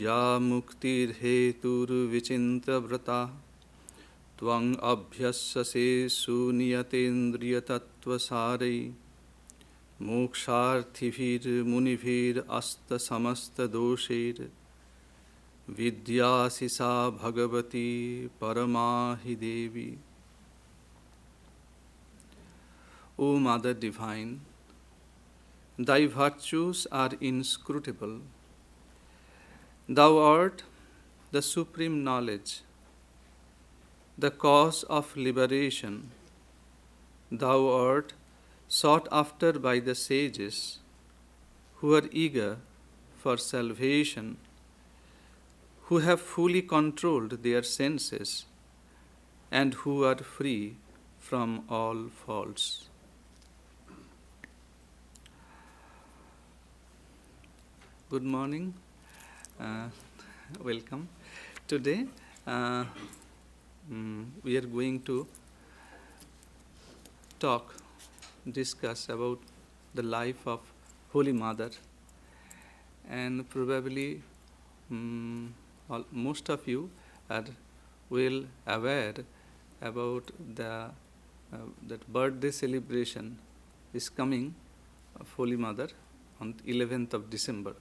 Ya muktir hetur vichintra vrata Tvang abhyasase suniyatendriya tattva sarai Moksharthivir munivir asta samasta dosher Vidyasisa bhagavati paramahi Devi. O Mother Divine, thy virtues are inscrutable. Thou art the supreme knowledge, the cause of liberation. Thou art sought after by the sages who are eager for salvation, who have fully controlled their senses, and who are free from all faults. Good morning. Welcome. Today we are going to discuss about the life of Holy Mother, and probably most of you are well aware about that birthday celebration is coming of Holy Mother on 11th of December.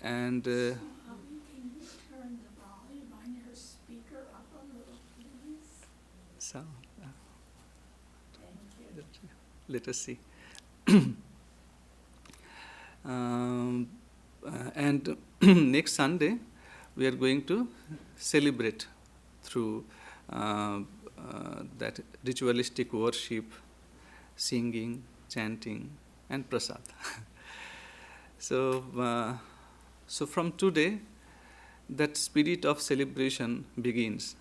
And Can you turn the volume on your speaker up a little, please? so Thank you. let us see. And next Sunday, we are going to celebrate through that ritualistic worship, singing, chanting, and prasad. So from today, that spirit of celebration begins.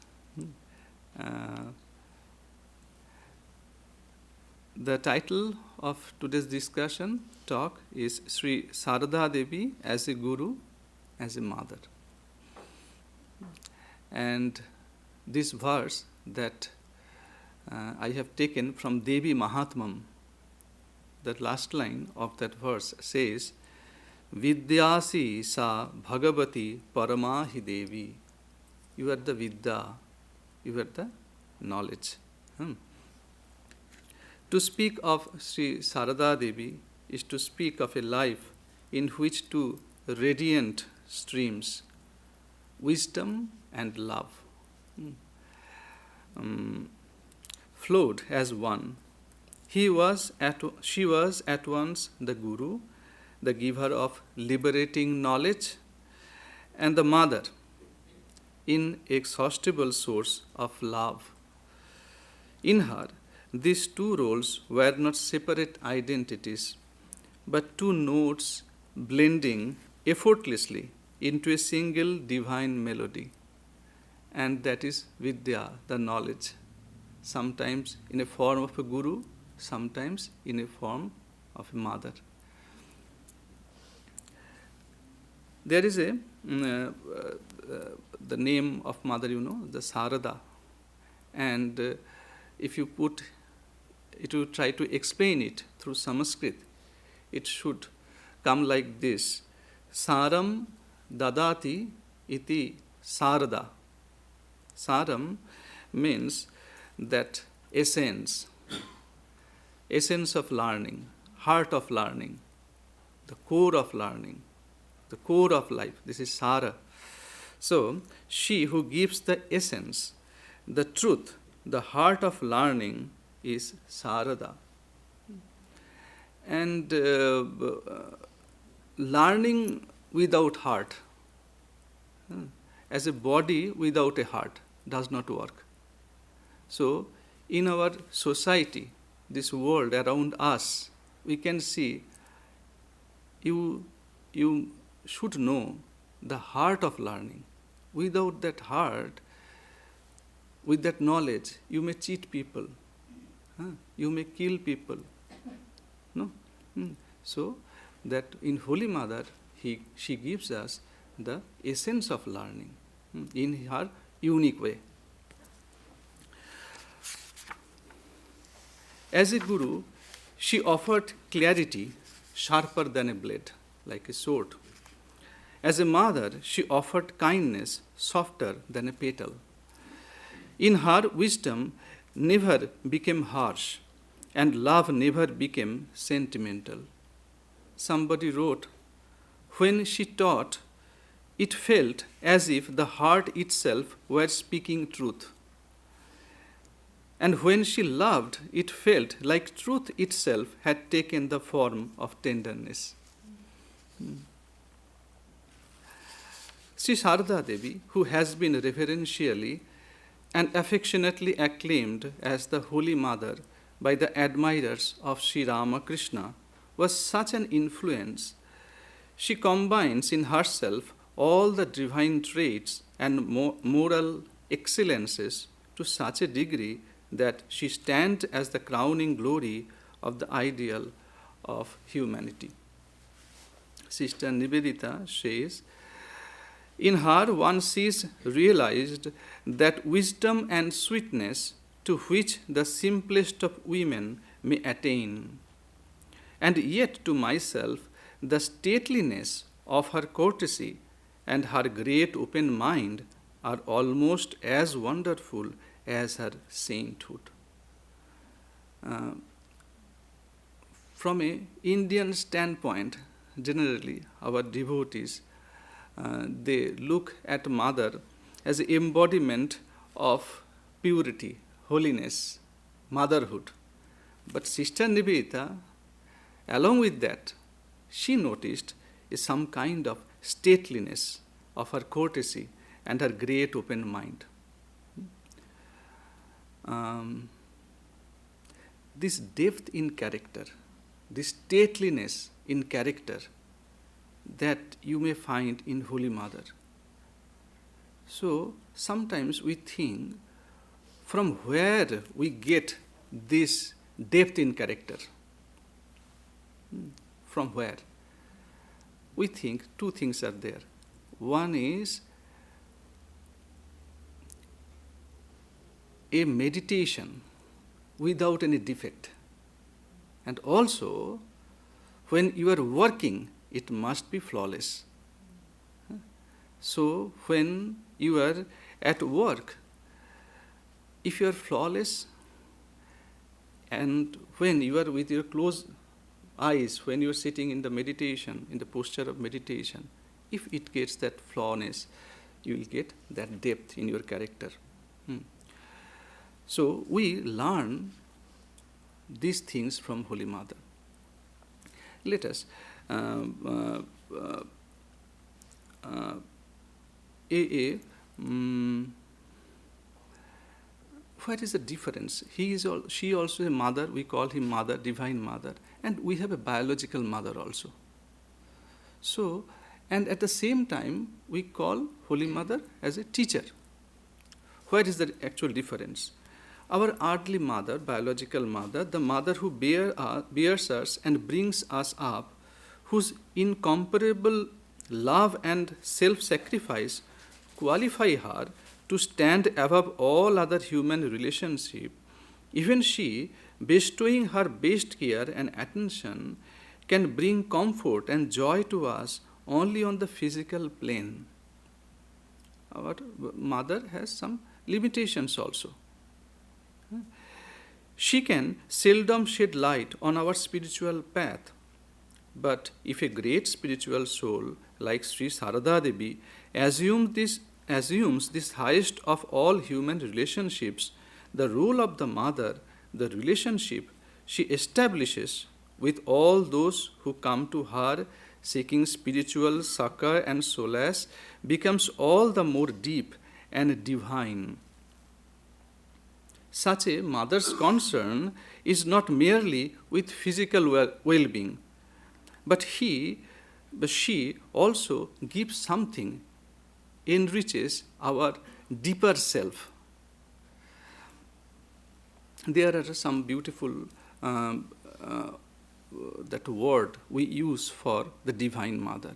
The title of today's talk is Sri Sarada Devi as a Guru, as a Mother. And this verse that I have taken from Devi Mahatmam, that last line of that verse says, Vidyasi sa bhagavati paramahi Devi. You are the Vidya, you are the knowledge. To speak of Sri Sarada Devi is to speak of a life in which two radiant streams, wisdom and love, flowed as one. She was at once the Guru, the giver of liberating knowledge, and the mother, inexhaustible source of love. In her, these two roles were not separate identities, but two notes blending effortlessly into a single divine melody. And that is Vidya, the knowledge, sometimes in a form of a Guru, sometimes in a form of a mother. There is the name of mother, the Sarada. And if you try to explain it through Sanskrit, it should come like this. Saram dadati iti Sarada. Saram means that essence of learning, heart of learning, the core of learning, the core of life. This is Sara. So, she who gives the essence, the truth, the heart of learning is Sarada. And learning without heart, as a body without a heart, does not work. So, in our society, this world around us, we can see you should know the heart of learning. Without that heart, with that knowledge, you may cheat people, you may kill people. No? So, that in Holy Mother, she gives us the essence of learning in her unique way. As a Guru, she offered clarity sharper than a blade, like a sword, As a mother, she offered kindness softer than a petal. In her, wisdom never became harsh, and love never became sentimental. Somebody wrote, when she taught, it felt as if the heart itself were speaking truth. And when she loved, it felt like truth itself had taken the form of tenderness. Sri Sarada Devi, who has been reverentially and affectionately acclaimed as the Holy Mother by the admirers of Sri Ramakrishna, was such an influence. She combines in herself all the divine traits and moral excellences to such a degree that she stands as the crowning glory of the ideal of humanity. Sister Nivedita says, in her one sees realized that wisdom and sweetness to which the simplest of women may attain. And yet to myself, the stateliness of her courtesy and her great open mind are almost as wonderful as her sainthood. From an Indian standpoint, generally, our devotees, they look at Mother as an embodiment of purity, holiness, motherhood. But Sister Nivedita, along with that, she noticed some kind of stateliness of her courtesy and her great open mind. This depth in character, this stateliness in character, that you may find in Holy Mother. So sometimes we think, from where we get this depth in character? From where? We think two things are there. One is a meditation without any defect. And also, when you are working, it must be flawless. So, when you are at work, if you are flawless, and when you are with your closed eyes, when you are sitting in the meditation, in the posture of meditation, if it gets that flawness, you will get that depth in your character. So we learn these things from Holy Mother. Let us what is the difference? She also a mother, we call him Mother, Divine Mother, and we have a biological mother also. So, and at the same time, we call Holy Mother as a teacher. Where is the actual difference? Our earthly mother, biological mother, the mother who bears us and brings us up, whose incomparable love and self-sacrifice qualify her to stand above all other human relationships, even she, bestowing her best care and attention, can bring comfort and joy to us only on the physical plane. Our mother has some limitations also. She can seldom shed light on our spiritual path. But if a great spiritual soul like Sri Sarada Devi assumes this highest of all human relationships, the role of the mother, the relationship she establishes with all those who come to her seeking spiritual succor and solace, becomes all the more deep and divine. Such a mother's concern is not merely with physical well-being, but she also gives something, enriches our deeper self. There are some beautiful that word we use for the Divine Mother.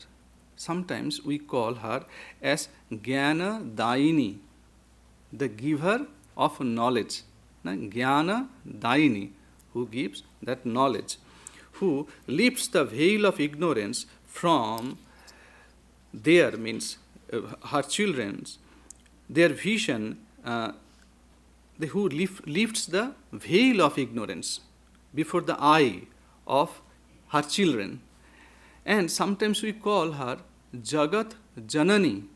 Sometimes we call her as Jnana Daini, the giver of knowledge. Jnana Daini, who gives that knowledge, who lifts the veil of ignorance from their means her children's, their vision, who lifts the veil of ignorance before the eye of her children. And sometimes we call her Jagat Janani,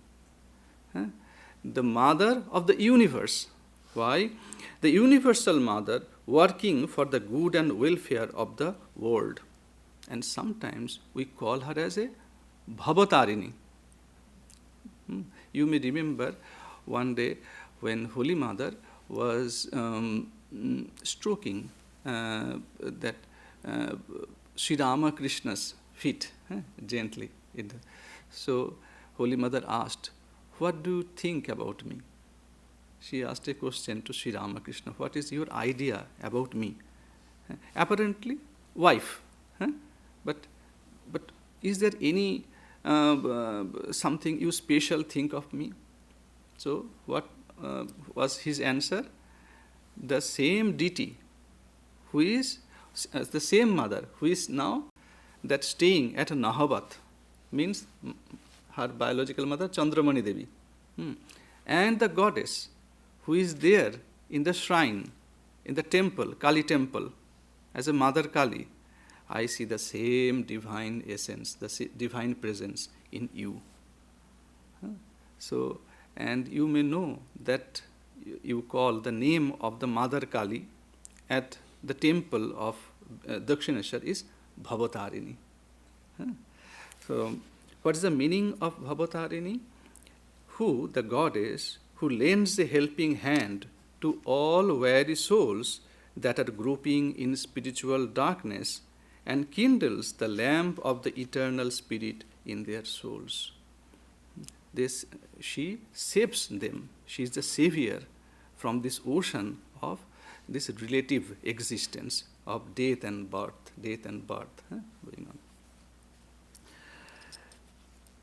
the mother of the universe. Why? The universal mother working for the good and welfare of the world. And sometimes we call her as a Bhavatarini. You may remember one day when Holy Mother was stroking that Sri Ramakrishna's feet gently. So Holy Mother asked, "What do you think about me?" She asked a question to Sri Ramakrishna, "What is your idea about me?" Apparently, wife. But is there any something you special think of me? So what was his answer? The same deity, who is the same mother, who is now that staying at Nahabat, means her biological mother Chandramani Devi, and the goddess who is there in the shrine, in the temple, Kali temple, as a Mother Kali, I see the same divine essence, the divine presence in you. So, and you may know that you call the name of the Mother Kali at the temple of Dakshineshwar is Bhavatarini. So, what is the meaning of Bhavatarini? Who, the goddess, who lends a helping hand to all weary souls that are groping in spiritual darkness and kindles the lamp of the eternal spirit in their souls. She saves them. She is the savior from this ocean of this relative existence of death and birth. Going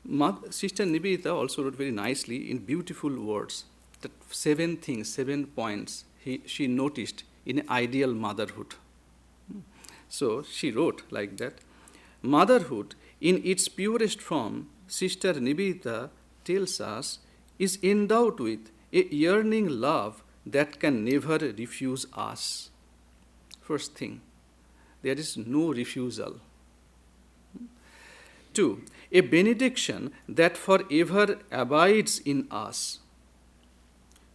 on. Sister Nivedita also wrote very nicely in beautiful words that 7 things, 7 points she noticed in ideal motherhood. So she wrote like that: motherhood in its purest form, Sister Nivedita tells us, is endowed with a yearning love that can never refuse us. First thing, there is no refusal. 2, a benediction that forever abides in us.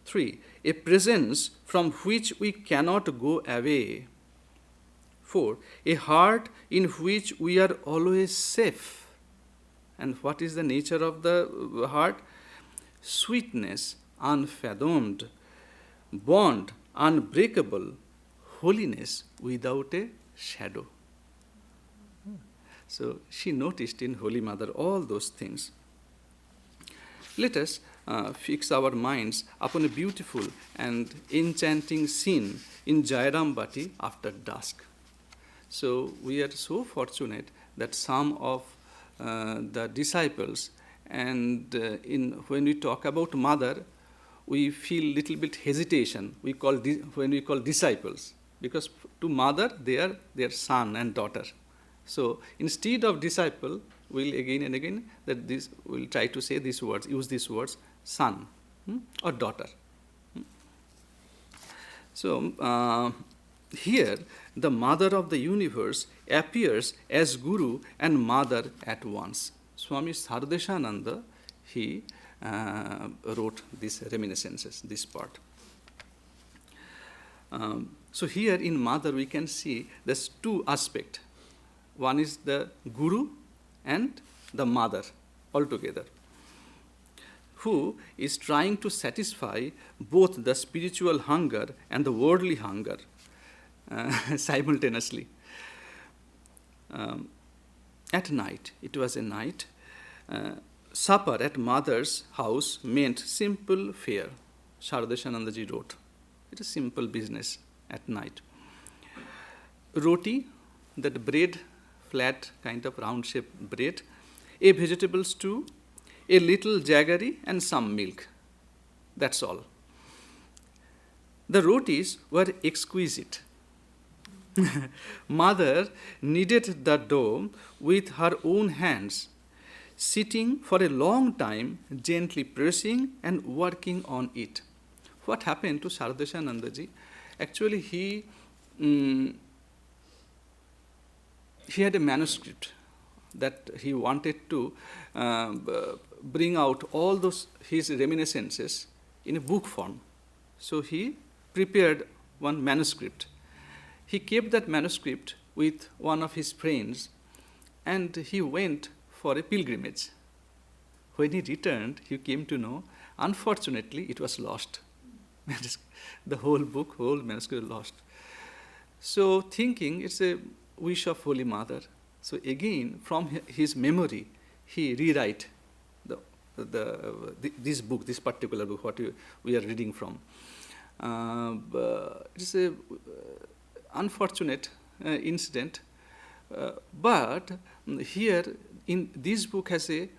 3, a presence from which we cannot go away. 4, a heart in which we are always safe. And what is the nature of the heart? Sweetness unfathomed, bond unbreakable, holiness without a shadow. So she noticed in Holy Mother all those things. Let us fix our minds upon a beautiful and enchanting scene in Jairambati after dusk. So we are so fortunate that some of the disciples, and when we talk about mother, we feel little bit hesitation. When we call disciples, because to mother they are their son and daughter. So instead of disciple, we'll again and again we'll try to say these words, use these words, son or daughter. So here, the mother of the universe appears as guru and mother at once. Swami Sarada, he wrote these reminiscences, this part. So here in mother we can see there's 2 aspects. One is the guru and the mother altogether, who is trying to satisfy both the spiritual hunger and the worldly hunger simultaneously. At night, it was a night, supper at mother's house meant simple fare. Shivarchanananda ji wrote, it is simple business at night. Roti, that bread, flat kind of round-shaped bread, a vegetable stew, a little jaggery, and some milk. That's all. The rotis were exquisite. Mother kneaded the dough with her own hands. sitting for a long time, gently pressing and working on it. What happened to Shivarchanananda ji? Actually, he had a manuscript that he wanted to bring out all those his reminiscences in a book form. So he prepared one manuscript. He kept that manuscript with one of his friends, and he went for a pilgrimage. When he returned, he came to know, unfortunately, it was lost. The whole book, whole manuscript lost. So thinking it's a wish of Holy Mother. So again, from his memory, he rewrite this book, this particular book, what we are reading from. It's a unfortunate incident, but here in this book has a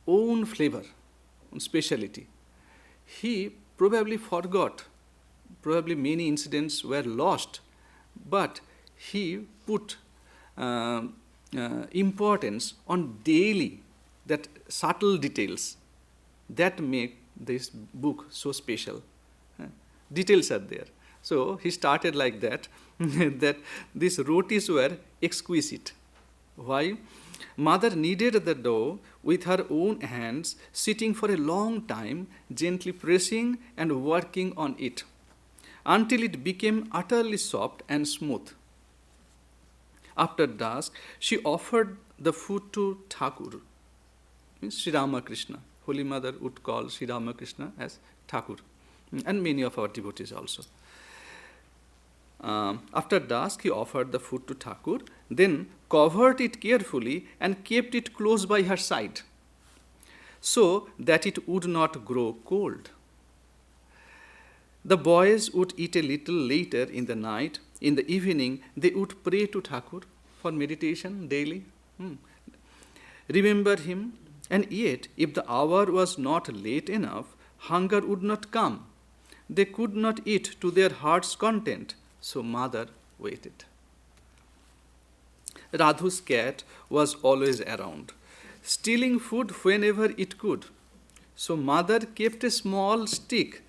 own flavor, own speciality. He probably forgot, probably many incidents were lost, but he put importance on daily, that subtle details that make this book so special. Details are there. So he started like that, that these rotis were exquisite. Why? Mother kneaded the dough with her own hands, sitting for a long time, gently pressing and working on it, until it became utterly soft and smooth. After dusk, she offered the food to Thakur, means Sri Ramakrishna. Holy Mother would call Sri Ramakrishna as Thakur, and many of our devotees also. After dusk, he offered the food to Thakur, then covered it carefully and kept it close by her side, so that it would not grow cold. The boys would eat a little later in the night. In the evening, they would pray to Thakur for meditation daily. Remember him, and yet, if the hour was not late enough, hunger would not come. They could not eat to their heart's content, so mother waited. Radhu's cat was always around, stealing food whenever it could. So mother kept a small stick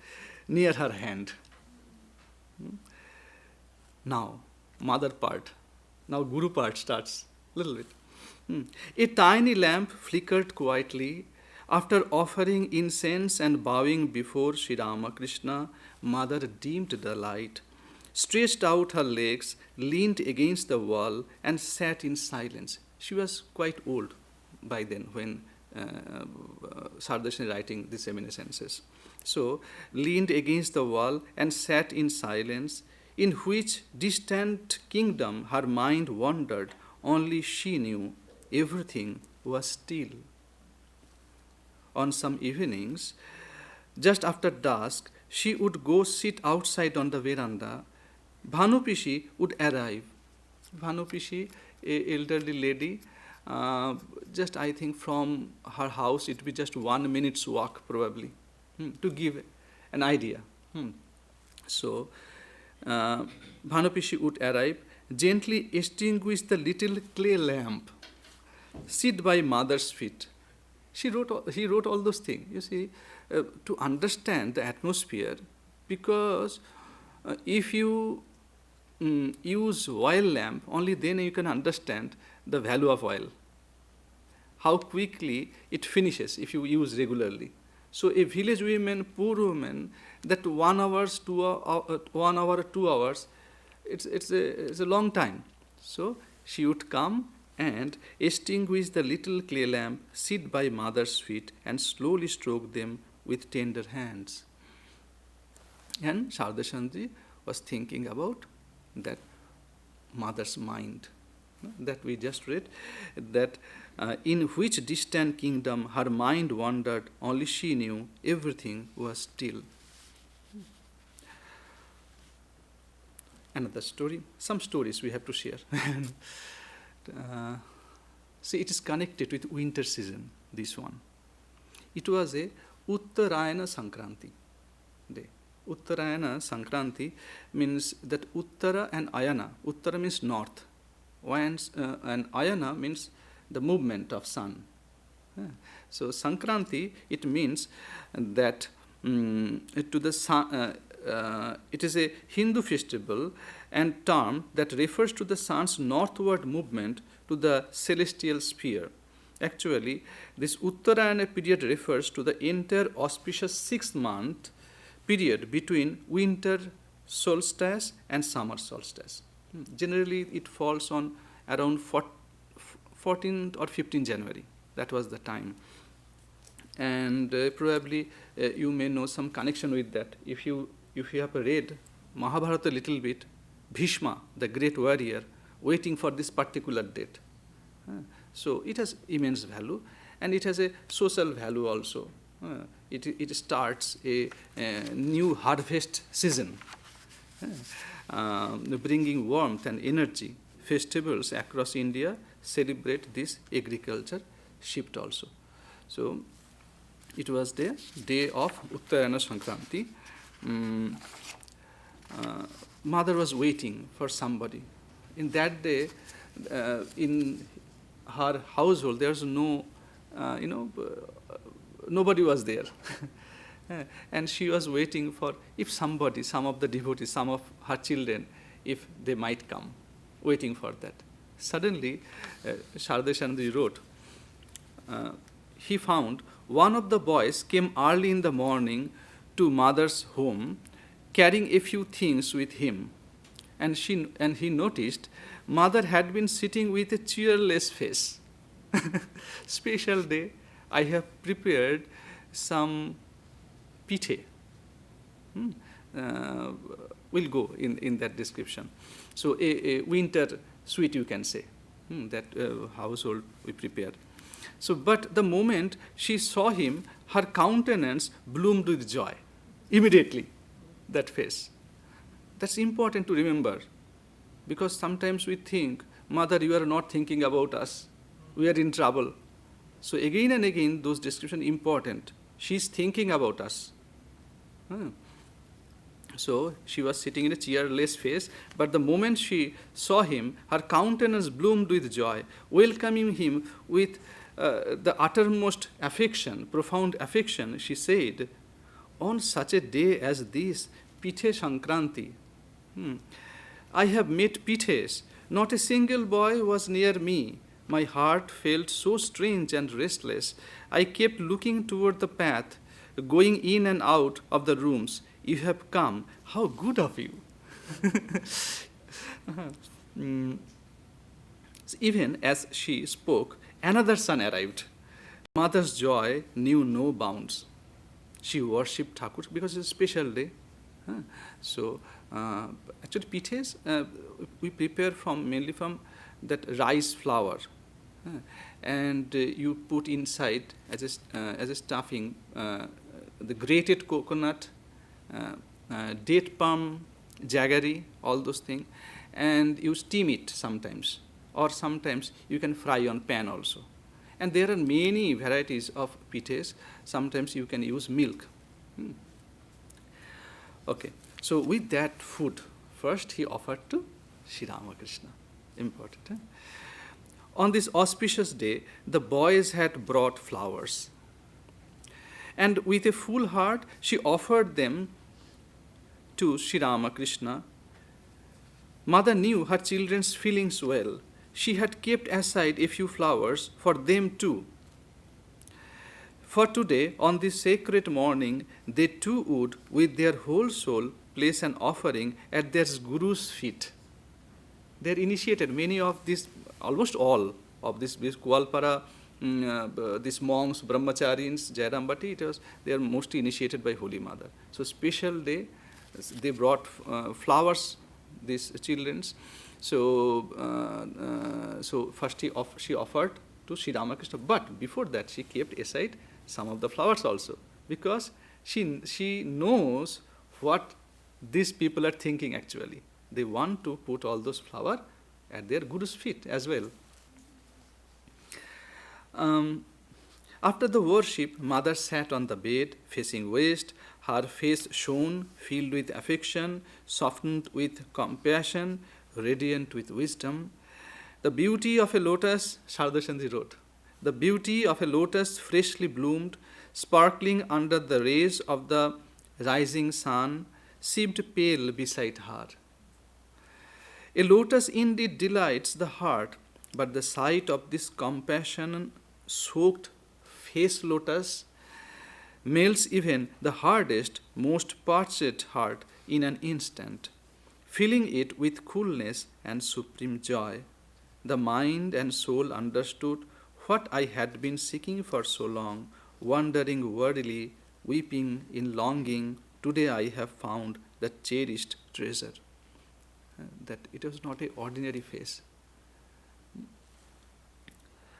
near her hand. Now, mother part. Now guru part starts a little bit. A tiny lamp flickered quietly. After offering incense and bowing before Sri Ramakrishna, mother dimmed the light, stretched out her legs, leaned against the wall, and sat in silence. She was quite old by then when Sarada is writing these reminiscences. So, leaned against the wall and sat in silence, in which distant kingdom her mind wandered. Only she knew everything was still. On some evenings, just after dusk, she would go sit outside on the veranda. Bhanupishi would arrive. Bhanupishi, a elderly lady, just I think from her house it would be just 1 minute's walk probably, to give an idea. So, Bhanupishi would arrive, gently extinguish the little clay lamp, sit by mother's feet. He wrote all those things, you see, to understand the atmosphere, because if you use oil lamp, only then you can understand the value of oil, how quickly it finishes if you use regularly. So a village woman, poor woman, that 1 hour, 2 hours, it's a long time. So she would come and extinguish the little clay lamp, sit by mother's feet, and slowly stroke them with tender hands. And Shivarchanananda was thinking about that mother's mind that we just read, that in which distant kingdom her mind wandered, only she knew everything was still. Another story, some stories we have to share. See, it is connected with winter season, this one. It was a Uttarayana Sankranti day. Uttarayana Sankranti means that Uttara and Ayana. Uttara means north, and Ayana means the movement of sun. So Sankranti, it means that to the sun, it is a Hindu festival and term that refers to the sun's northward movement to the celestial sphere. Actually, this Uttarayana period refers to the entire auspicious 6-month period between winter solstice and summer solstice. Generally, it falls on around 14th or 15th January. That was the time. And probably you may know some connection with that. If you have read Mahabharata a little bit, Bhishma, the great warrior, waiting for this particular date. So it has immense value, and it has a social value also. It starts a new harvest season, bringing warmth and energy. Festivals across India celebrate this agriculture shift also. So it was the day of Uttarayana Sankranti. Mother was waiting for somebody. In that day, in her household, there was no, nobody was there. And she was waiting for if somebody, some of the devotees, some of her children, if they might come, waiting for that. Suddenly, Shivarchanananda wrote, he found one of the boys came early in the morning to mother's home, carrying a few things with him. And he noticed mother had been sitting with a cheerless face. Special day, I have prepared some pithe. We'll go in that description. So a winter sweet, you can say, that household we prepared. So, but the moment she saw him, her countenance bloomed with joy. Immediately, that face. That's important to remember, because sometimes we think, Mother, you are not thinking about us. We are in trouble. So again and again, those descriptions are important. She's thinking about us. So she was sitting in a cheerless face, but the moment she saw him, her countenance bloomed with joy, welcoming him with the uttermost affection, profound affection. She said, on such a day as this, Pithe Sankranti, I have met Pithes. Not a single boy was near me. My heart felt so strange and restless. I kept looking toward the path, going in and out of the rooms. You have come. How good of you. Even as she spoke, another son arrived. Mother's joy knew no bounds. She worshipped Thakur because it's a special day. So, actually, pithes we prepare mainly from that rice flour, and you put inside as a stuffing the grated coconut, date palm, jaggery, all those things, and you steam it sometimes, or sometimes you can fry on pan also. And there are many varieties of pithes. Sometimes you can use milk. Okay, so with that food, first he offered to Sri Ramakrishna. Important. On this auspicious day, the boys had brought flowers. And with a full heart, she offered them to Sri Ramakrishna. Mother knew her children's feelings well. She had kept aside a few flowers for them too. For today, on this sacred morning, they too would, with their whole soul, place an offering at their guru's feet. They are initiated, many of these, almost all of this Kualpara, these monks, brahmacharis, Jayarambati, they are mostly initiated by Holy Mother. So special day, they brought flowers, these children's. So first she offered to Sri Ramakrishna, but before that she kept aside some of the flowers also, because she knows what these people are thinking actually. They want to put all those flowers at their guru's feet as well. After the worship, Mother sat on the bed, facing west, her face shone, filled with affection, softened with compassion, radiant with wisdom. The beauty of a lotus, Shivarchanananda wrote, The beauty of a lotus freshly bloomed, sparkling under the rays of the rising sun, seemed pale beside her. A lotus indeed delights the heart, but the sight of this compassion soaked face lotus melts even the hardest, most parched heart in an instant, filling it with coolness and supreme joy. The mind and soul understood what I had been seeking for so long, wandering wearily, weeping in longing. Today I have found the cherished treasure. That it was not an ordinary face.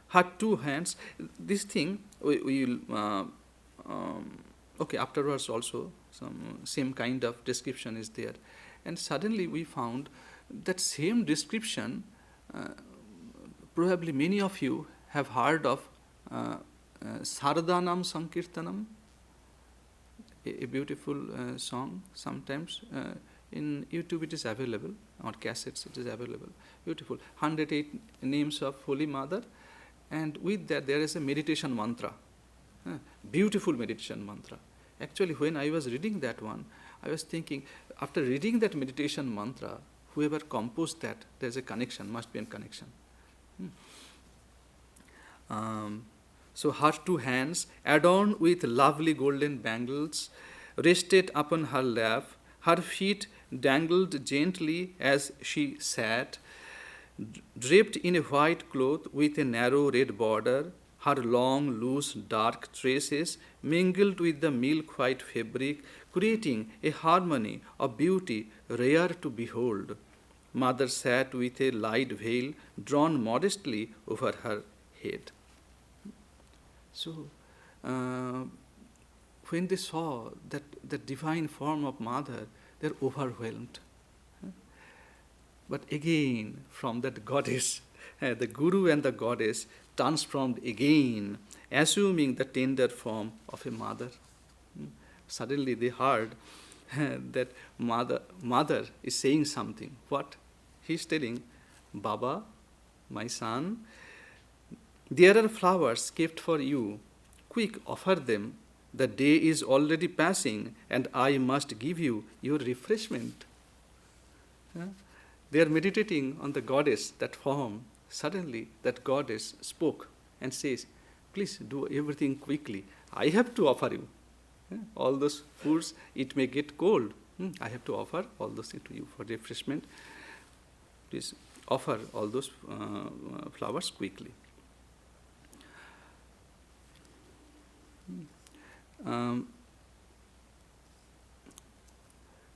Her two hands, this thing, we will, okay, afterwards also, some same kind of description is there. And suddenly we found that same description, probably many of you have heard of Saradanam Sankirtanam, a beautiful song. Sometimes in YouTube it is available, or cassettes it is available. Beautiful. 108 names of Holy Mother, and with that there is a meditation mantra. Beautiful meditation mantra. Actually, when I was reading that one, I was thinking, after reading that meditation mantra, whoever composed that, there is a connection, must be a connection. So her two hands, adorned with lovely golden bangles, rested upon her lap. Her feet dangled gently as she sat, draped in a white cloth with a narrow red border. Her long, loose, dark tresses mingled with the milk-white fabric, creating a harmony of beauty rare to behold. Mother sat with a light veil drawn modestly over her head. So, when they saw that the divine form of Mother, they are overwhelmed. But again, from that goddess, the Guru and the goddess transformed again, assuming the tender form of a mother. Suddenly they heard that mother is saying something. What? He is telling, Baba, my son, there are flowers kept for you. Quick, offer them. The day is already passing, and I must give you your refreshment. They are meditating on the goddess, that form. Suddenly, that goddess spoke and says, please do everything quickly. I have to offer you. All those foods, it may get cold. I have to offer all those things to you for refreshment. Please offer all those flowers quickly.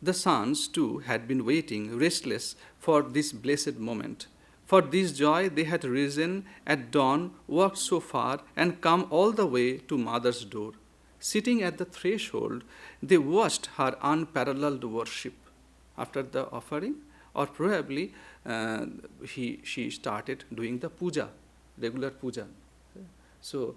The sons too had been waiting, restless, for this blessed moment. For this joy they had risen at dawn, walked so far, and come all the way to Mother's door. Sitting at the threshold, they watched her unparalleled worship. After the offering, or probably she started doing the puja, regular puja. So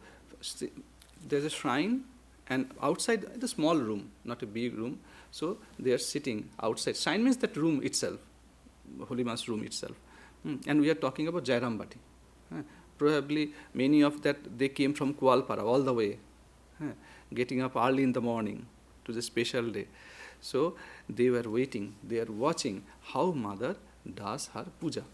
there's a shrine, and outside the small room, not a big room. So they are sitting outside. Shrine means that room itself, Holy Mass room itself. And we are talking about Jairambati. Probably many of that, they came from Kualpara all the way, getting up early in the morning to the special day. So they were waiting, they are watching how Mother does her puja.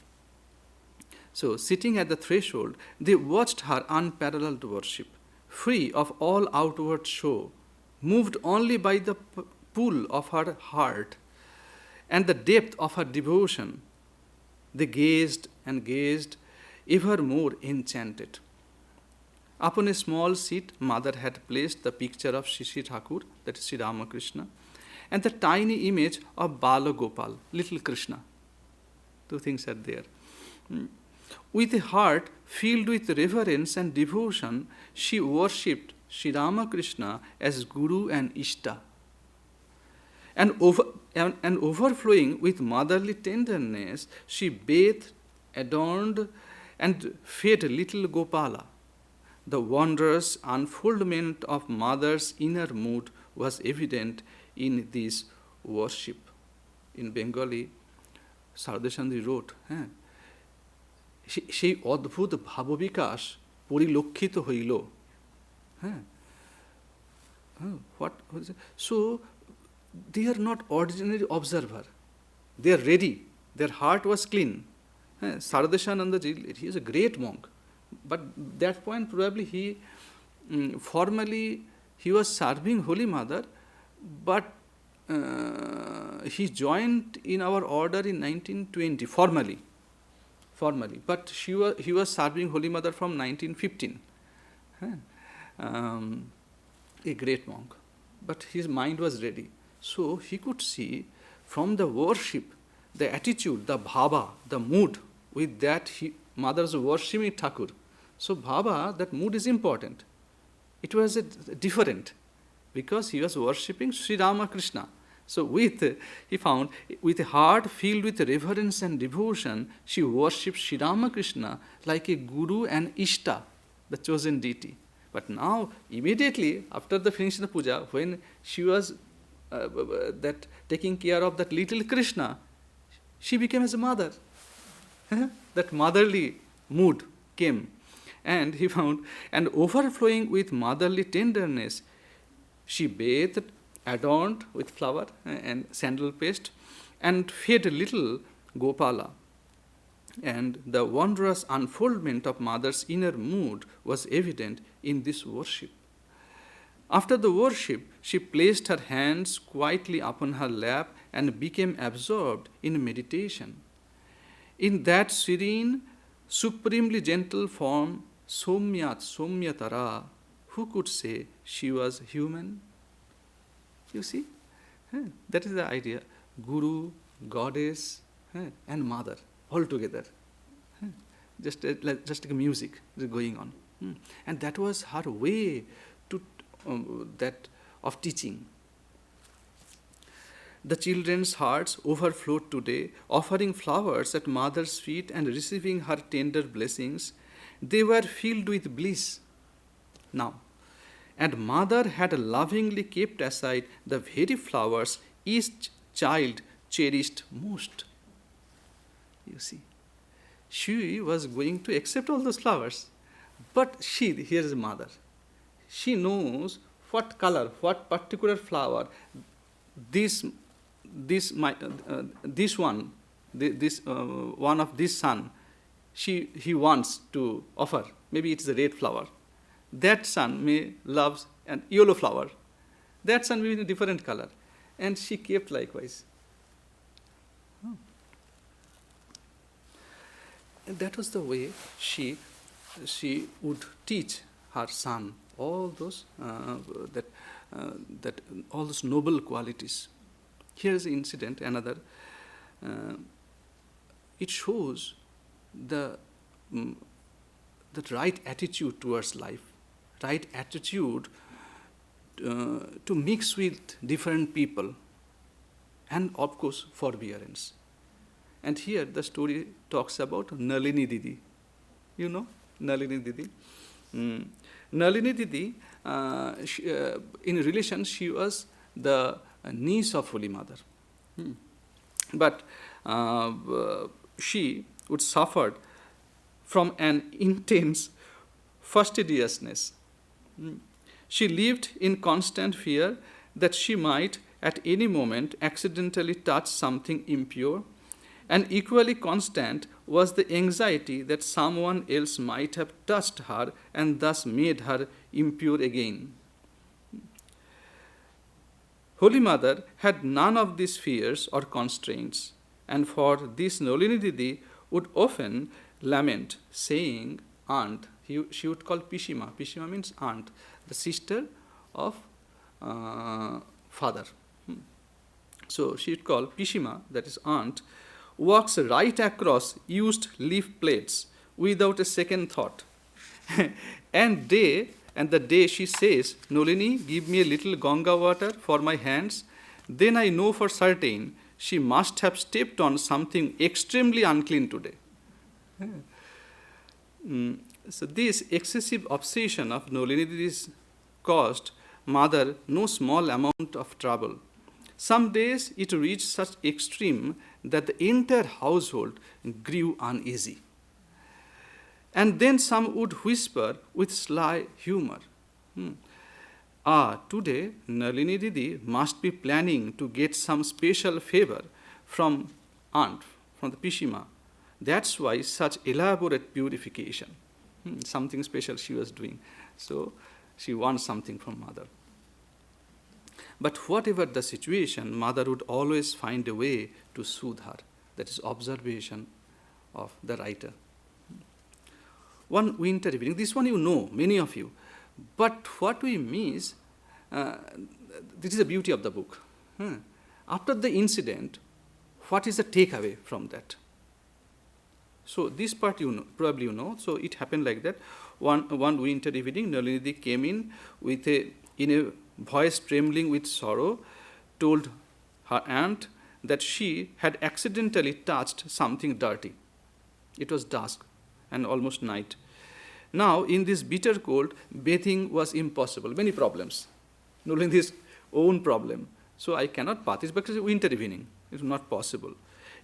So sitting at the threshold, they watched her unparalleled worship, free of all outward show, moved only by the pull of her heart and the depth of her devotion. They gazed and gazed, ever more enchanted. Upon a small seat, Mother had placed the picture of Shri Thakur, that is Sri Ramakrishna, and the tiny image of Bala Gopal, little Krishna. Two things are there. With a heart filled with reverence and devotion, she worshipped Sri Ramakrishna as Guru and Ishta. And overflowing with motherly tenderness, she bathed, adorned, and fed little Gopala. The wondrous unfoldment of Mother's inner mood was evident in this worship. In Bengali, Sarada wrote, সেই অদ্ভুত ভাববিকাশ পরিলক্ষিত হইল। হ্যাঁ, what was it? So they are not ordinary observer. They are ready. Their heart was clean. Sarada he is a great monk, but that point probably he formally he was serving Holy Mother, but he joined in our order in 1920 formally, but he was serving Holy Mother from 1915. A great monk, but his mind was ready. So he could see from the worship, the attitude, the bhava, the mood with that Mother's worshipping Thakur. So bhava, that mood is important. It was different because he was worshipping Sri Ramakrishna. So he found with a heart filled with reverence and devotion, she worshipped Sri Ramakrishna like a guru and Ishta, the chosen deity. But now, immediately after the finishing the puja, when she was that taking care of that little Krishna, she became as a mother. That motherly mood came, and he found, and overflowing with motherly tenderness, she bathed, adorned with flower and sandal paste, and fed little Gopala. And the wondrous unfoldment of Mother's inner mood was evident in this worship. After the worship, she placed her hands quietly upon her lap and became absorbed in meditation. In that serene, supremely gentle form, Somyatara, who could say she was human? You see? That is the idea. Guru, goddess, and mother, all together. Just like music is going on. And that was her way to that of teaching. The children's hearts overflowed today, offering flowers at Mother's feet and receiving her tender blessings. They were filled with bliss now. And Mother had lovingly kept aside the very flowers each child cherished most. You see, she was going to accept all those flowers, but here is Mother. She knows what color, what particular flower, this one of this son, he wants to offer. Maybe it's a red flower. That son may loves an yellow flower. That son may be in a different color, and she kept likewise. And that was the way she would teach her son all those all those noble qualities. Here is an incident, another. It shows the right attitude towards life, right attitude to mix with different people, and of course forbearance. And here the story talks about Nalini Didi. You know Nalini Didi? Nalini Didi, in relation, she was the niece of Holy Mother. But she would suffer from an intense fastidiousness. She lived in constant fear that she might at any moment accidentally touch something impure, and equally constant was the anxiety that someone else might have touched her and thus made her impure again. Holy Mother had none of these fears or constraints, and for this Nalini Didi would often lament, saying, aunt, she would call Pishima. Pishima means aunt, the sister of father. So she would call Pishima, that is aunt, walks right across used leaf plates without a second thought. And the day she says, Nalini, give me a little Ganga water for my hands, then I know for certain she must have stepped on something extremely unclean today. So this excessive obsession of Nalini Didi's caused Mother no small amount of trouble. Some days it reached such extreme that the entire household grew uneasy. And then some would whisper with sly humor, today Nalini Didi must be planning to get some special favor from aunt, from the Pishima. That's why such elaborate purification. Something special she was doing. So she wants something from mother. But whatever the situation, mother would always find a way to soothe her. That is observation of the writer. One winter evening, this one you know, many of you. But what we miss, this is the beauty of the book. After the incident, what is the takeaway from that? So this part you know, probably you know. So it happened like that. One winter evening, Nalini came in in a voice trembling with sorrow, told her aunt that she had accidentally touched something dirty. It was dusk and almost night. Now, in this bitter cold, bathing was impossible. Many problems. Nalini's own problem. So I cannot bath. It's because it's winter evening. It's not possible.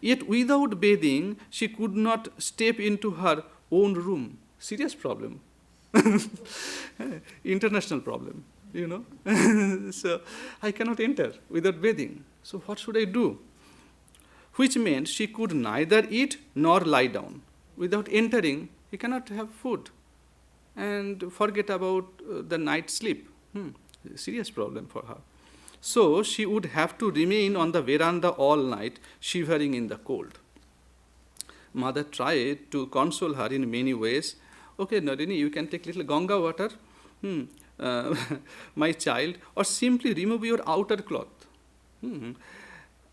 Yet without bathing, she could not step into her own room. Serious problem. International problem, you know. So I cannot enter without bathing. So what should I do? Which meant she could neither eat nor lie down. Without entering, he cannot have food. And forget about the night sleep. Serious problem for her. So she would have to remain on the veranda all night, shivering in the cold. Mother tried to console her in many ways. Okay, Nalini, you can take little Ganga water, my child, or simply remove your outer cloth.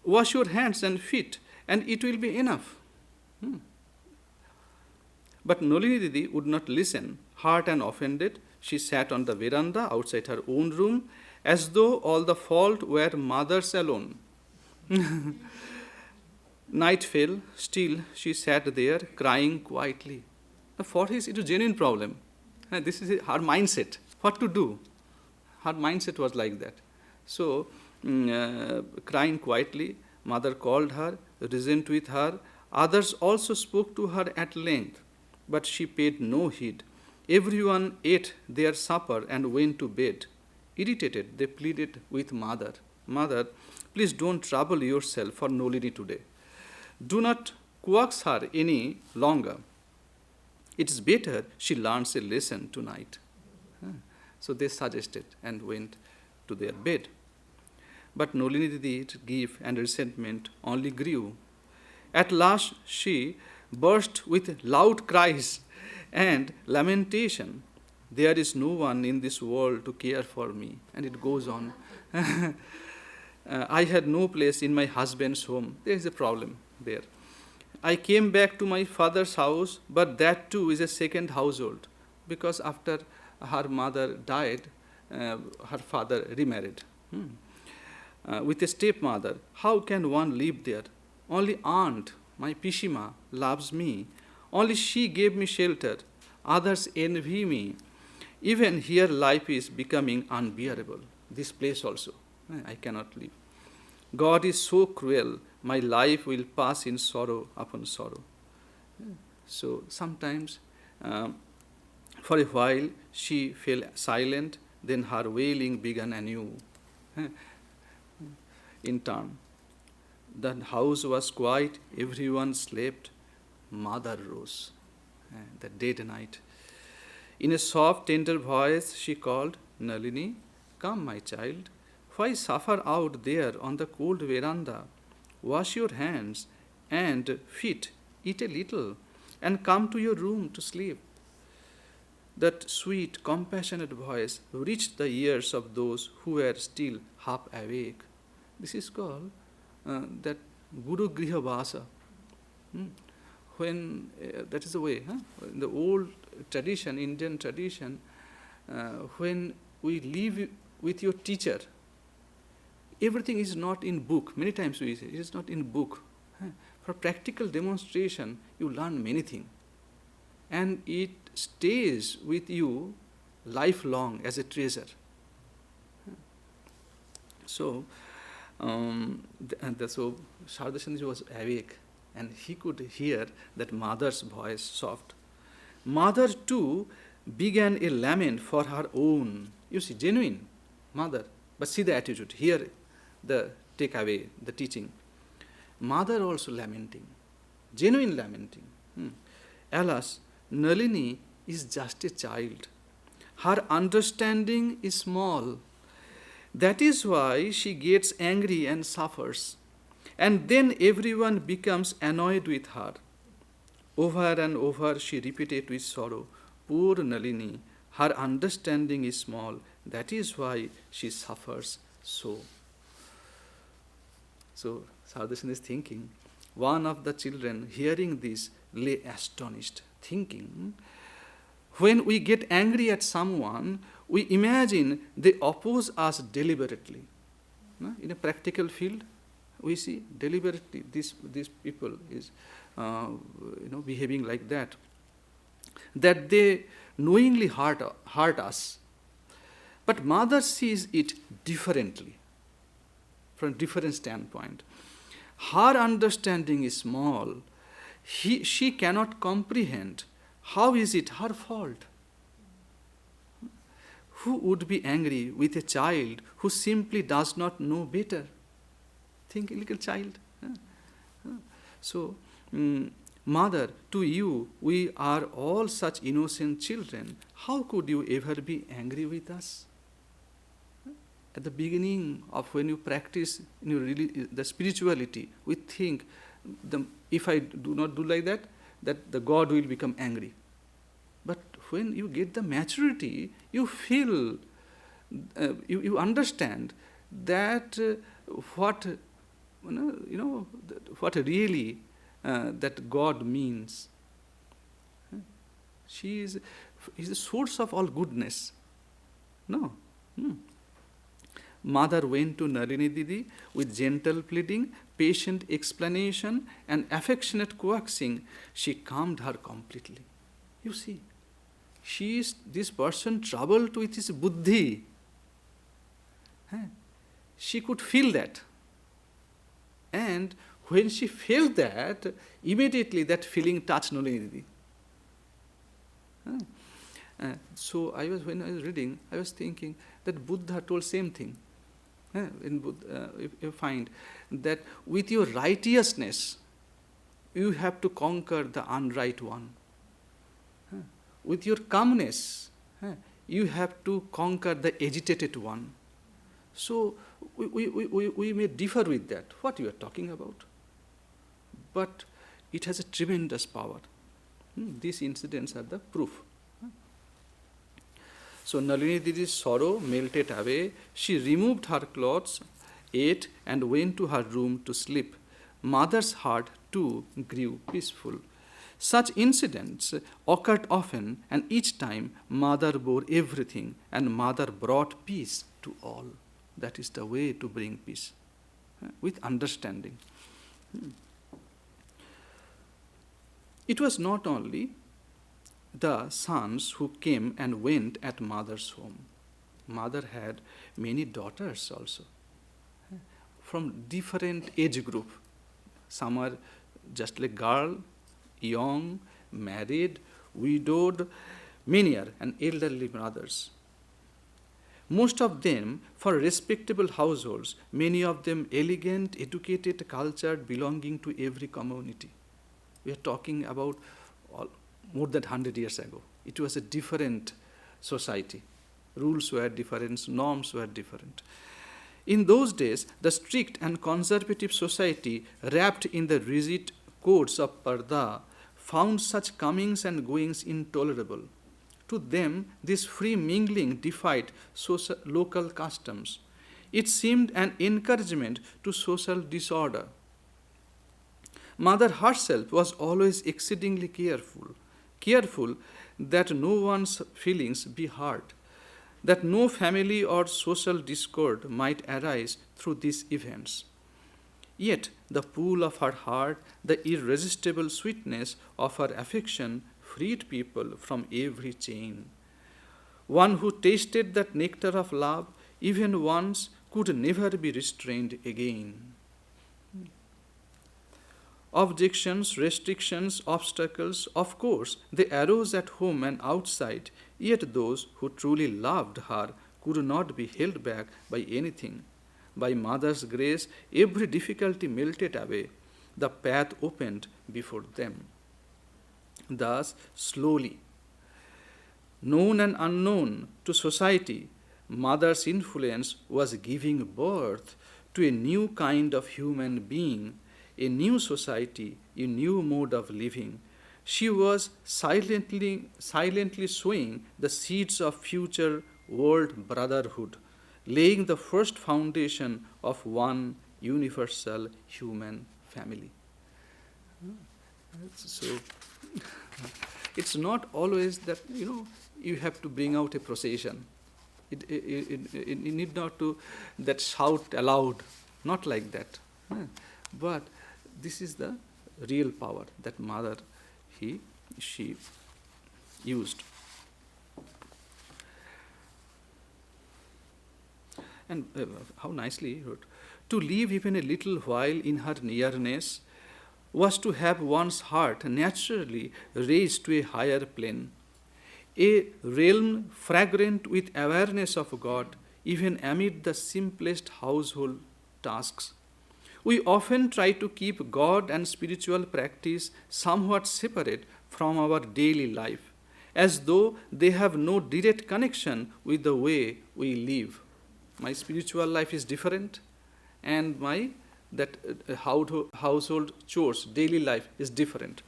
Wash your hands and feet, and it will be enough. But Nalini Didi would not listen. Hurt and offended, she sat on the veranda outside her own room, as though all the fault were mother's alone. Night fell, still she sat there crying quietly. For her, it was a genuine problem. This is her mindset. What to do? Her mindset was like that. So, crying quietly, mother called her, reasoned with her. Others also spoke to her at length, but she paid no heed. Everyone ate their supper and went to bed. Irritated, they pleaded with mother. Mother, please don't trouble yourself for Nalini today. Do not coax her any longer. It is better she learns a lesson tonight. So they suggested and went to their bed. But Nalini Didi's grief and resentment only grew. At last she burst with loud cries and lamentation. There is no one in this world to care for me. And it goes on. I had no place in my husband's home. There is a problem there. I came back to my father's house, but that too is a second household. Because after her mother died, her father remarried. With a stepmother, how can one live there? Only aunt, my Pishima, loves me. Only she gave me shelter. Others envy me. Even here life is becoming unbearable. This place also, I cannot live. God is so cruel, my life will pass in sorrow upon sorrow. So sometimes, for a while, she fell silent, then her wailing began anew. In turn, the house was quiet, everyone slept, mother rose, the dead night. In a soft, tender voice, she called, Nalini, come, my child. Why suffer out there on the cold veranda? Wash your hands and feet, eat a little, and come to your room to sleep. That sweet, compassionate voice reached the ears of those who were still half awake. This is called that Guru Griha Vasa. When that is the way, in the old tradition, Indian tradition, when we live with your teacher, everything is not in book. Many times we say, it is not in book. For practical demonstration, you learn many things. And it stays with you lifelong as a treasure. So, so Sarada was awake, and he could hear that mother's voice soft. Mother too began a lament for her own. You see, genuine mother. But see the attitude. Here, the takeaway, the teaching. Mother also lamenting. Genuine lamenting. Alas, Nalini is just a child. Her understanding is small. That is why she gets angry and suffers. And then everyone becomes annoyed with her. Over and over she repeated with sorrow, poor Nalini, her understanding is small. That is why she suffers so. So, Sarada is thinking, one of the children hearing this lay astonished, thinking, when we get angry at someone, we imagine they oppose us deliberately. No? In a practical field, we see deliberately these people is behaving like that they knowingly hurt us. But mother sees it differently, from a different standpoint. Her understanding is small. She cannot comprehend. How is it her fault? Who would be angry with a child who simply does not know better? Think, a little child. So, mother, to you, we are all such innocent children. How could you ever be angry with us? At the beginning of when you practice the spirituality, we think, if I do not do like that the God will become angry. But when you get the maturity, you feel, you understand that what really that God means. She is the source of all goodness. No. Mother went to Nalini Didi with gentle pleading, patient explanation, and affectionate coaxing. She calmed her completely. You see, this person troubled with his buddhi. She could feel that. And when she felt that, immediately that feeling touched Nalini Didi. So when I was reading, I was thinking that Buddha told same thing. In Buddha, you find that with your righteousness, you have to conquer the unright one. With your calmness, you have to conquer the agitated one. So we may differ with that, what you are talking about. But it has a tremendous power. These incidents are the proof. So Nalini Didi's sorrow melted away. She removed her clothes, ate, and went to her room to sleep. Mother's heart too grew peaceful. Such incidents occurred often, and each time mother bore everything, and mother brought peace to all. That is the way to bring peace, with understanding. It was not only the sons who came and went at mother's home. Mother had many daughters also, from different age group. Some are just like girl, young, married, widowed, many are, and elderly brothers. Most of them for respectable households, many of them elegant, educated, cultured, belonging to every community. We are talking about more than 100 years ago. It was a different society. Rules were different, norms were different. In those days, the strict and conservative society, wrapped in the rigid codes of parda, found such comings and goings intolerable. To them, this free mingling defied local customs. It seemed an encouragement to social disorder. Mother herself was always exceedingly careful that no one's feelings be hurt, that no family or social discord might arise through these events. Yet the pool of her heart, the irresistible sweetness of her affection freed people from every chain. One who tasted that nectar of love even once could never be restrained again. Objections, restrictions, obstacles, of course, they arose at home and outside, yet those who truly loved her could not be held back by anything. By Mother's grace, every difficulty melted away. The path opened before them. Thus, slowly, known and unknown to society, Mother's influence was giving birth to a new kind of human being, a new society, a new mode of living. She was silently sowing the seeds of future world brotherhood, laying the first foundation of one universal human family. So, it's not always that, you have to bring out a procession. It need not to that shout aloud, not like that. But this is the real power that Mother, she used. And how nicely he wrote, to live even a little while in her nearness was to have one's heart naturally raised to a higher plane, a realm fragrant with awareness of God, even amid the simplest household tasks. We often try to keep God and spiritual practice somewhat separate from our daily life, as though they have no direct connection with the way we live. My spiritual life is different, and my household chores, daily life is different.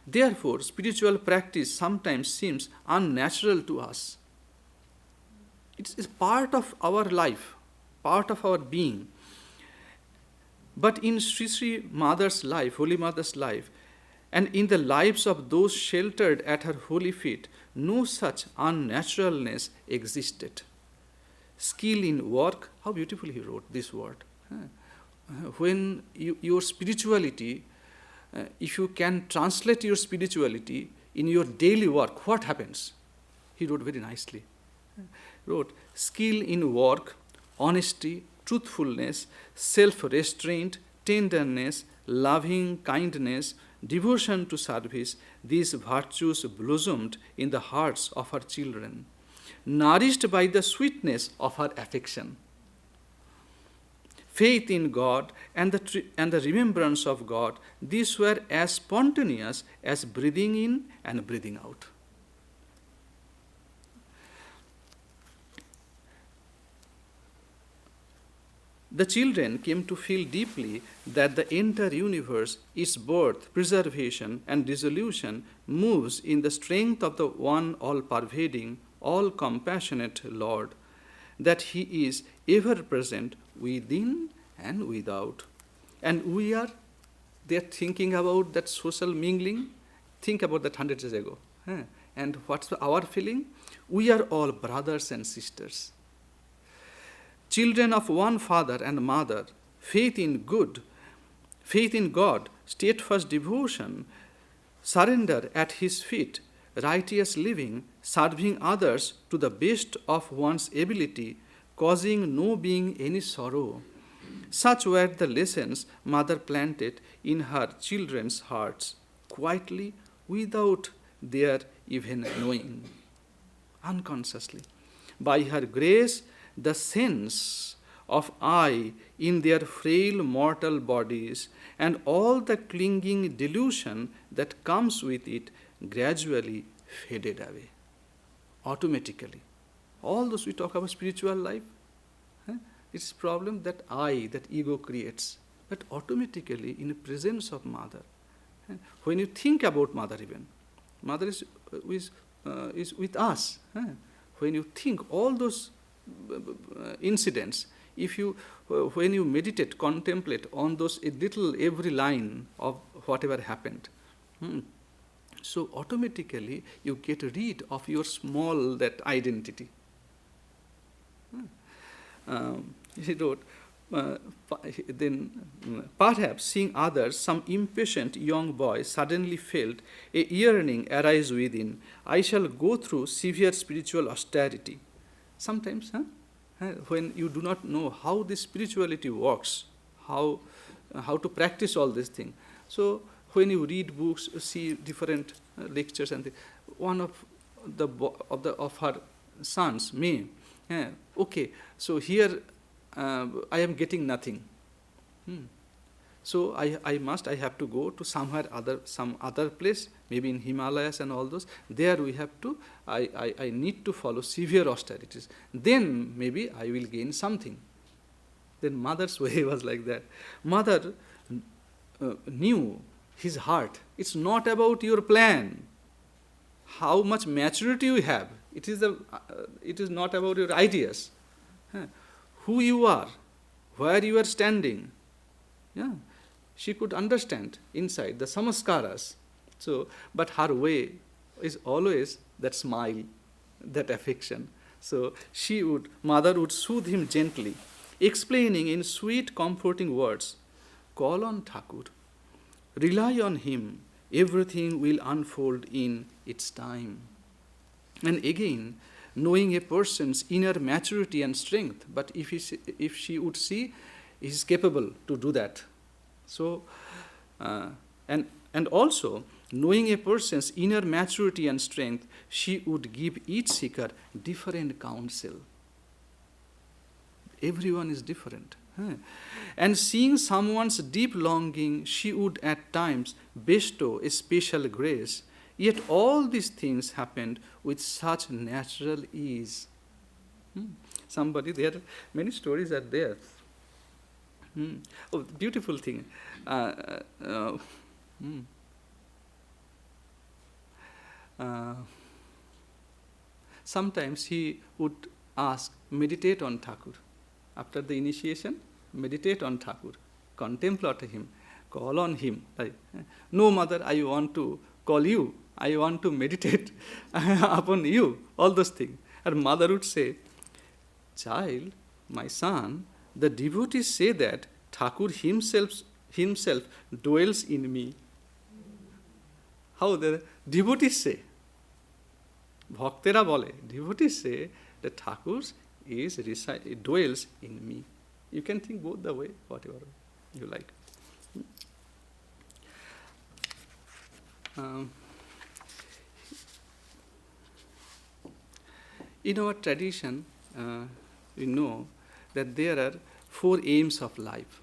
Therefore, spiritual practice sometimes seems unnatural to us. It is part of our life, part of our being. But in Sri Mother's life, Holy Mother's life, and in the lives of those sheltered at her holy feet, no such unnaturalness existed. Skill in work, how beautifully he wrote this word. When your spirituality, if you can translate your spirituality in your daily work, what happens? He wrote very nicely. Wrote, skill in work, honesty, truthfulness, self-restraint, tenderness, loving kindness, devotion to service, these virtues blossomed in the hearts of her children, nourished by the sweetness of her affection. Faith in God and the remembrance of God, these were as spontaneous as breathing in and breathing out. The children came to feel deeply that the entire universe, its birth, preservation, and dissolution moves in the strength of the one all-pervading, all-compassionate Lord, that He is ever present within and without. And they're thinking about that social mingling. Think about that 100 years ago. And what's our feeling? We are all brothers and sisters. Children of one father and mother, faith in God, steadfast devotion, surrender at His feet, righteous living, serving others to the best of one's ability, causing no being any sorrow. Such were the lessons Mother planted in her children's hearts, quietly, without their even knowing, unconsciously. By her grace, the sense of I in their frail mortal bodies and all the clinging delusion that comes with it gradually faded away, automatically. All those we talk about spiritual life, it's a problem that I, that ego creates. But automatically, in the presence of Mother, when you think about Mother even, Mother is with us. When you think all those incidents, when you meditate, contemplate on those every line of whatever happened, so automatically you get rid of your small that identity. He wrote, then perhaps seeing others, some impatient young boy suddenly felt a yearning arise within. I shall go through severe spiritual austerity. Sometimes, when you do not know how this spirituality works, how how to practice all these things. So when you read books, you see different lectures and one of her sons, May, okay, so here I am getting nothing. So I have to go to some other place, maybe in Himalayas and all those. There we have to, I need to follow severe austerities. Then maybe I will gain something. Then mother's way was like that. Mother knew his heart. It's not about your plan, how much maturity you have. It is not about your ideas. Who you are, where you are standing. Yeah. She could understand inside the samaskaras. So, but her way is always that smile, that affection. So mother would soothe him gently, explaining in sweet, comforting words, call on Thakur, rely on him, everything will unfold in its time. And again, knowing a person's inner maturity and strength, but if she would see, he is capable to do that. So, and also, knowing a person's inner maturity and strength, she would give each seeker different counsel. Everyone is different. And seeing someone's deep longing, she would at times bestow a special grace. Yet all these things happened with such natural ease. Many stories are there. Oh, beautiful thing. Sometimes he would ask, meditate on Thakur. After the initiation, meditate on Thakur, contemplate him, call on him. No, mother, I want to call you. I want to meditate upon you. All those things. And mother would say, child, my son, the devotees say that Thakur himself dwells in me. How the devotees say? Bhaktera bole. Devotees say that Thakur dwells in me. You can think both the way, whatever you like. In our tradition, we know that there are 4 aims of life: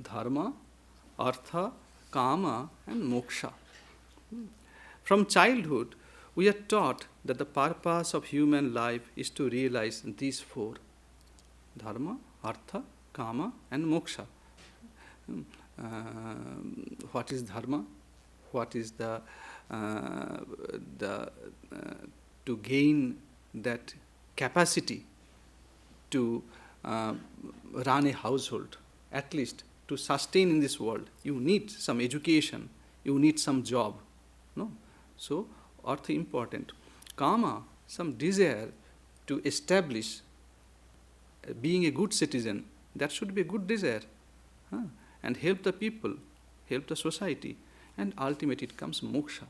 dharma, artha, kama, and moksha. From childhood, we are taught that the purpose of human life is to realize these 4: dharma, artha, kama, and moksha. What is dharma? What is to gain that capacity to run a household, at least to sustain in this world, you need some education, you need some job. No? So, artha important. Kama, some desire to establish being a good citizen. That should be a good desire. And help the people, help the society. And ultimately it comes moksha.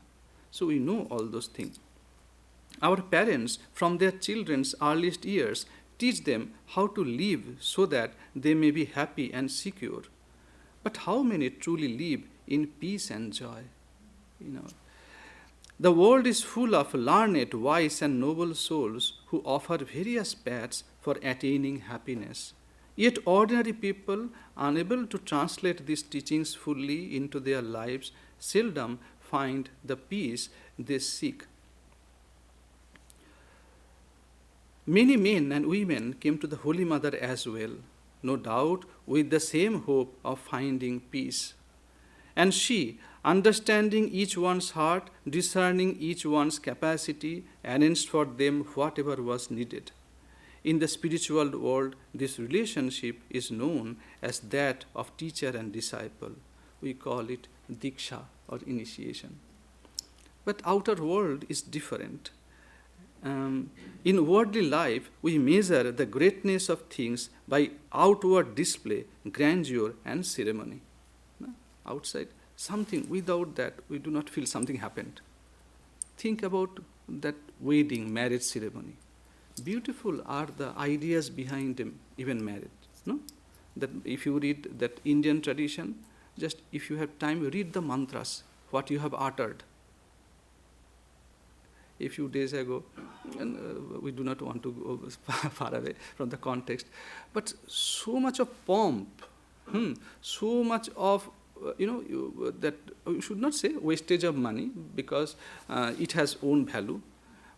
So we know all those things. Our parents, from their children's earliest years, teach them how to live so that they may be happy and secure. But how many truly live in peace and joy? The world is full of learned, wise, and noble souls who offer various paths for attaining happiness. Yet ordinary people, unable to translate these teachings fully into their lives, seldom find the peace they seek. Many men and women came to the Holy Mother as well, no doubt with the same hope of finding peace. And she, understanding each one's heart, discerning each one's capacity, arranged for them whatever was needed. In the spiritual world, this relationship is known as that of teacher and disciple. We call it diksha or initiation. But outer world is different. In worldly life, we measure the greatness of things by outward display, grandeur, and ceremony. Outside, something, without that, we do not feel something happened. Think about that wedding, marriage ceremony. Beautiful are the ideas behind them, even marriage. No? That if you read that Indian tradition, just if you have time, read the mantras, what you have uttered. A few days ago, and we do not want to go far away from the context, but so much of pomp, so much of, that we should not say wastage of money, because it has own value,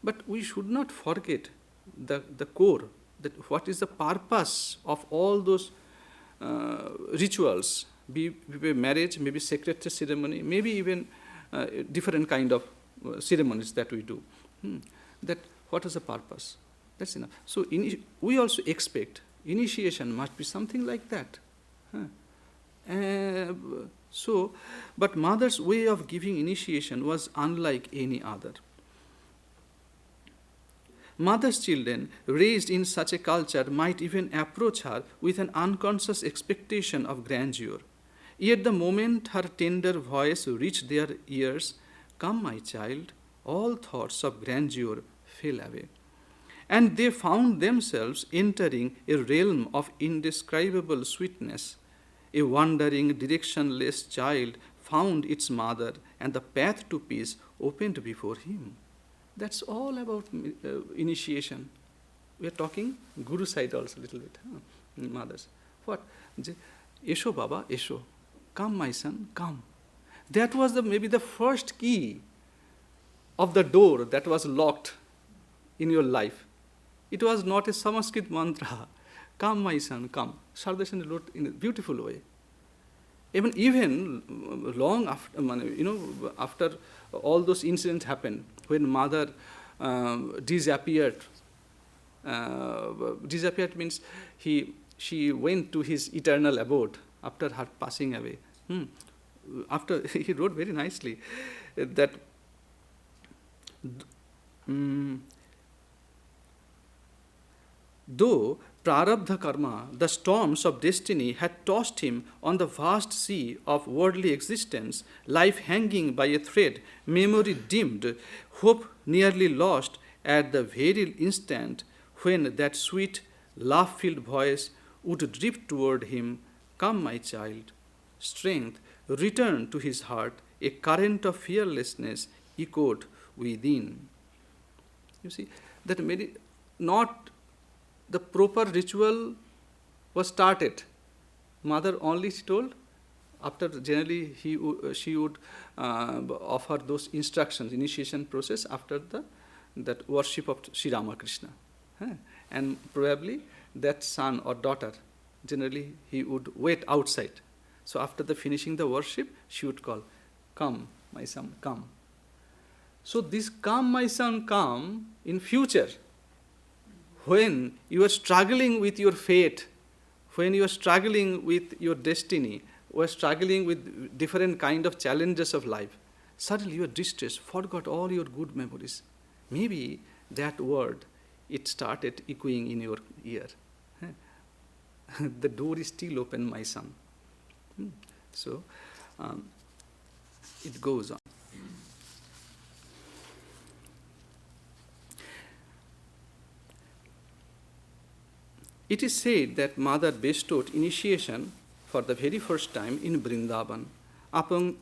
but we should not forget the core, that what is the purpose of all those rituals, be marriage, maybe secretary ceremony, maybe even different kind of ceremonies that we do. That what is the purpose? That's enough. So we also expect initiation must be something like that. But mother's way of giving initiation was unlike any other. Mother's children raised in such a culture might even approach her with an unconscious expectation of grandeur. Yet the moment her tender voice reached their ears, "Come, my child," all thoughts of grandeur fell away. And they found themselves entering a realm of indescribable sweetness. A wandering, directionless child found its mother, and the path to peace opened before him. That's all about initiation. We are talking Guru side also a little bit, mothers. What? Esho Baba, Esho. Come, my son, come. That was maybe the first key of the door that was locked in your life. It was not a Sanskrit mantra. Come, my son, come. Sarada wrote in a beautiful way. Even long after, after all those incidents happened, when mother disappeared. Disappeared means she went to his eternal abode after her passing away. After he wrote very nicely that though prarabdha karma, the storms of destiny, had tossed him on the vast sea of worldly existence, life hanging by a thread, memory dimmed, hope nearly lost, at the very instant when that sweet, love-filled voice would drift toward him, "Come, my child," strength returned to his heart, a current of fearlessness echoed within. You see, that not the proper ritual was started. Mother only, she told, after generally she would offer those instructions, initiation process after that worship of Sri Ramakrishna. And probably that son or daughter, generally he would wait outside. So after the finishing the worship, she would call, "Come, my son, come." So this "Come, my son, come" in future, when you are struggling with your fate, when you are struggling with your destiny, or struggling with different kind of challenges of life, suddenly you are distressed, forgot all your good memories. Maybe that word, it started echoing in your ear. The door is still open, my son. So it goes on. It is said that Mother bestowed initiation for the very first time in Vrindavan upon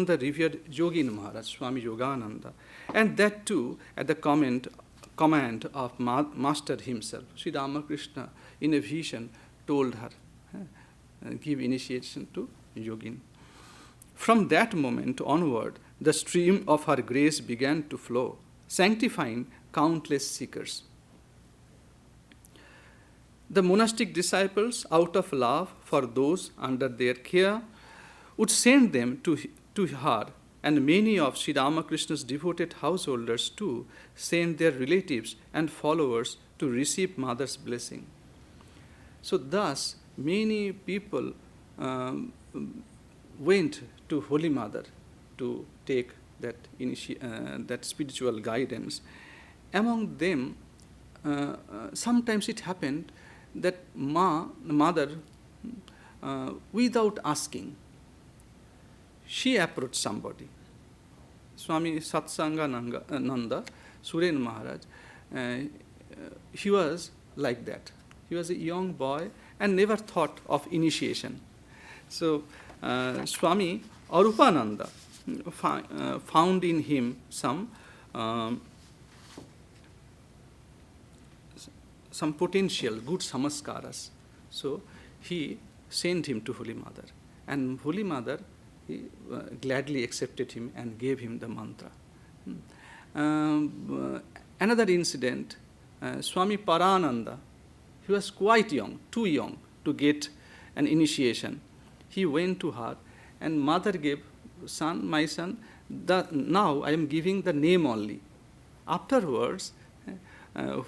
the revered Yogin Maharaj, Swami Yogananda, and that too at the command of Master himself. Sri Ramakrishna, in a vision, told her, give initiation to Yogin. From that moment onward, the stream of her grace began to flow, sanctifying countless seekers. The monastic disciples, out of love for those under their care, would send them to her, and many of Sri Ramakrishna's devoted householders too sent their relatives and followers to receive Mother's blessing. So thus, many people went to Holy Mother to take that spiritual guidance. Among them, sometimes it happened that Mother, without asking, she approached somebody. Swami Satsangananda, Suren Maharaj, he was like that. He was a young boy, and never thought of initiation. So Swami Arupananda found in him um, some potential good samaskaras. So he sent him to Holy Mother, and Holy Mother gladly accepted him and gave him the mantra. Another incident, Swami Parananda, he was quite young, too young to get an initiation. He went to her, and mother gave, son, my son, now I am giving the name only. Afterwards,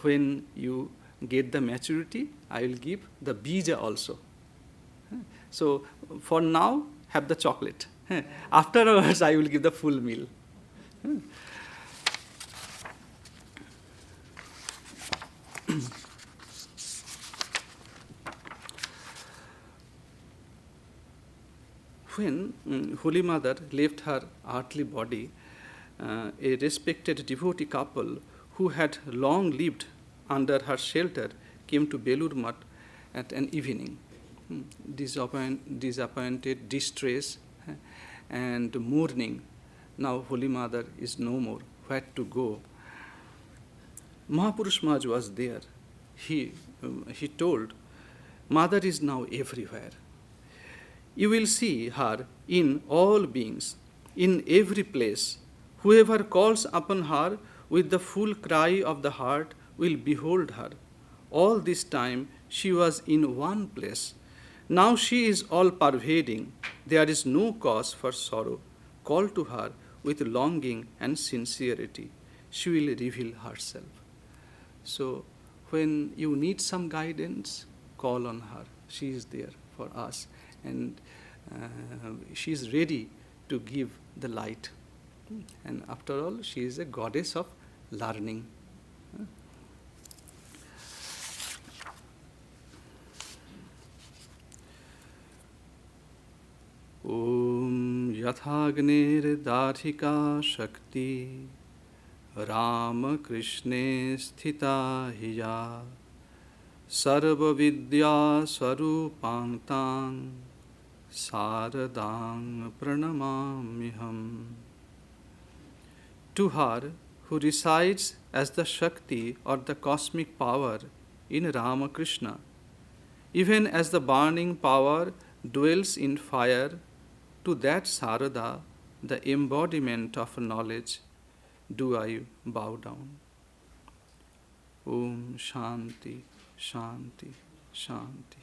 when you get the maturity, I will give the bija also. So for now, have the chocolate. Afterwards, I will give the full meal. When Holy Mother left her earthly body, a respected devotee couple who had long lived under her shelter came to Belur Math at an evening. Disappointed, distress, and mourning. Now Holy Mother is no more. Where to go? Mahapurush Maharaj was there. He told, Mother is now everywhere. You will see her in all beings, in every place. Whoever calls upon her with the full cry of the heart will behold her. All this time she was in one place. Now she is all pervading. There is no cause for sorrow. Call to her with longing and sincerity. She will reveal herself. So when you need some guidance, call on her. She is there for us. And she is ready to give the light. And after all, she is a goddess of learning. Om Yathagnir Dharika Shakti Rama Krishne Sthita Hiya Sarva Vidya Swarupangtang Saradang Pranamamiham. To her who resides as the Shakti or the cosmic power in Ramakrishna, even as the burning power dwells in fire, to that Sarada, the embodiment of knowledge, do I bow down. Om Shanti, Shanti, Shanti.